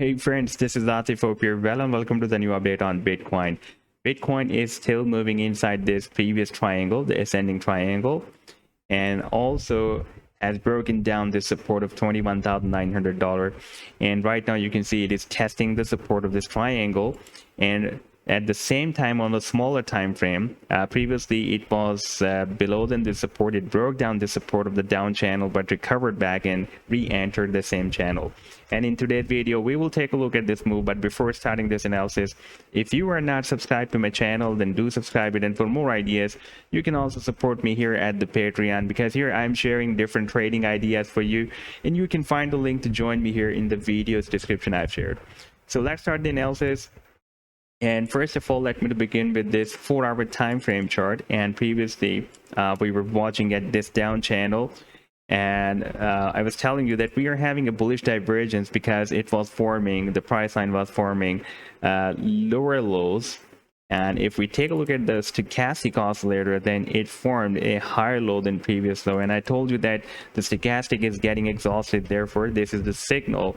Hey friends, this is Latif. Hope you're well and welcome to the new update on Bitcoin. Bitcoin is still moving inside this previous triangle, the ascending triangle, and also has broken down the support of $21,900. And right now you can see it is testing the support of this triangle. And at the same time, on a smaller time frame, previously it was below than the support. It broke down the support of the down channel but recovered back and re-entered the same channel. And in today's video we will take a look at this move. But before starting this analysis, if you are not subscribed to my channel, then do subscribe it. And for more ideas, you can also support me here at the Patreon, because here I'm sharing different trading ideas for you, and you can find the link to join me here in the video's description I've shared. So let's start the analysis. And first of all, let me begin with this 4-hour time frame chart. And previously we were watching at this down channel, and I was telling you that we are having a bullish divergence because it was forming, the price line was forming lower lows. And if we take a look at the stochastic oscillator, then it formed a higher low than previous low. And I told you that the stochastic is getting exhausted. Therefore, this is the signal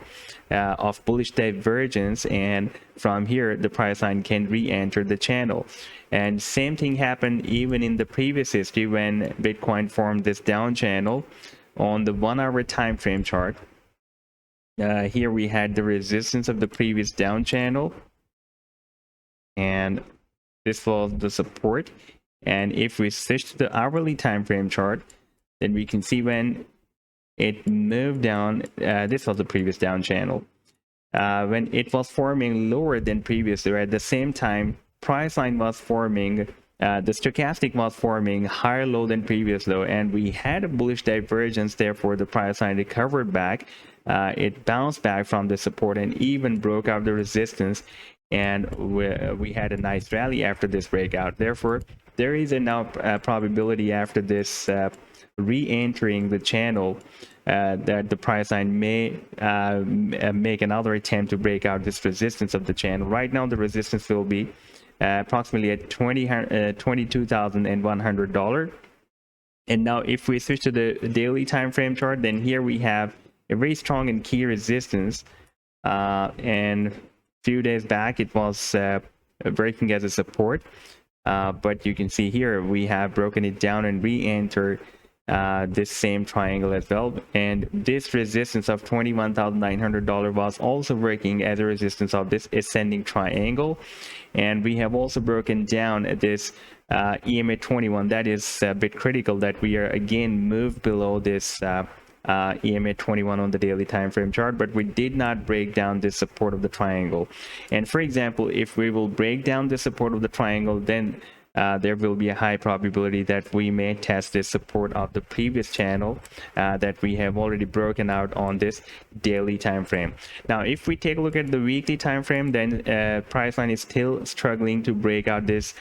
of bullish divergence. And from here, the price line can re-enter the channel. And same thing happened even in the previous history when Bitcoin formed this down channel on the 1-hour time frame chart. Here we had the resistance of the previous down channel, and this was the support. And if we switch to the hourly time frame chart, then we can see when it moved down, this was the previous down channel, when it was forming lower than previous, or at the same time price line was forming, the stochastic was forming higher low than previous low, and we had a bullish divergence. Therefore the price line recovered back, it bounced back from the support and even broke out the resistance. And we had a nice rally after this breakout. Therefore, there is a now probability after this re-entering the channel that the price line may make another attempt to break out this resistance of the channel. Right now, the resistance will be approximately at $22,100. And now, if we switch to the daily time frame chart, then here we have a very strong and key resistance, and few days back it was breaking as a support, but you can see here we have broken it down and re-entered this same triangle as well. And this resistance of $21,900 was also working as a resistance of this ascending triangle. And we have also broken down this EMA 21. That is a bit critical that we are again moved below this EMA 21 on the daily time frame chart, but we did not break down the support of the triangle. And for example, if we will break down the support of the triangle, then there will be a high probability that we may test the support of the previous channel that we have already broken out on this daily time frame. Now, if we take a look at the weekly time frame, then price line is still struggling to break out this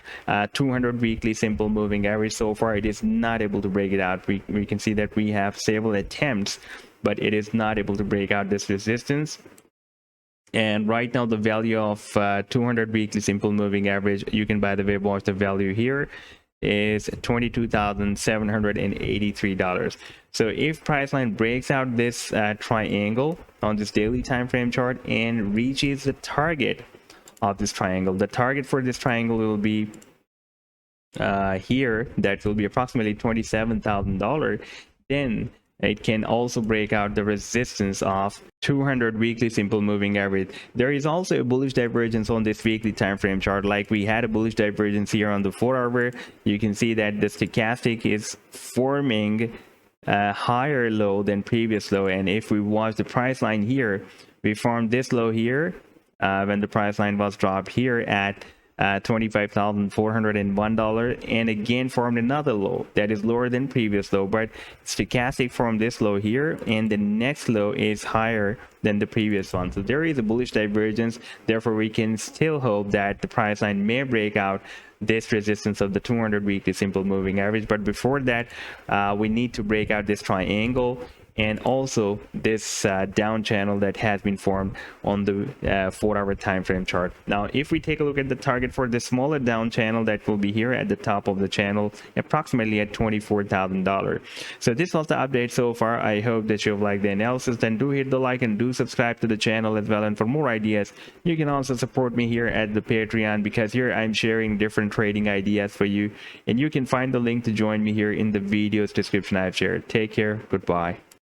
200 weekly simple moving average. So far, it is not able to break it out. We can see that we have several attempts, but it is not able to break out this resistance. And right now the value of 200 weekly simple moving average, you can by the way watch the value here, is $22,783. So if price line breaks out this triangle on this daily time frame chart and reaches the target of this triangle, the target for this triangle will be here, that will be approximately $27,000. Then it can also break out the resistance of 200 weekly simple moving average. There is also a bullish divergence on this weekly time frame chart. Like we had a bullish divergence here on the 4-hour. You can see that the stochastic is forming a higher low than previous low. And if we watch the price line here, we formed this low here when the price line was dropped here at $25,401, and again formed another low that is lower than previous low, but stochastic formed this low here, and the next low is higher than the previous one. So there is a bullish divergence. Therefore, we can still hope that the price line may break out this resistance of the 200 weekly simple moving average. But before that, we need to break out this triangle and also this down channel that has been formed on the 4-hour time frame chart. Now if we take a look at the target for the smaller down channel, that will be here at the top of the channel, approximately at $24,000. So this was the update so far. I hope that you've liked the analysis. Then do hit the like and do subscribe to the channel as well. And for more ideas, you can also support me here at the Patreon, because here I'm sharing different trading ideas for you, and you can find the link to join me here in the video's description I've shared. Take care. Goodbye.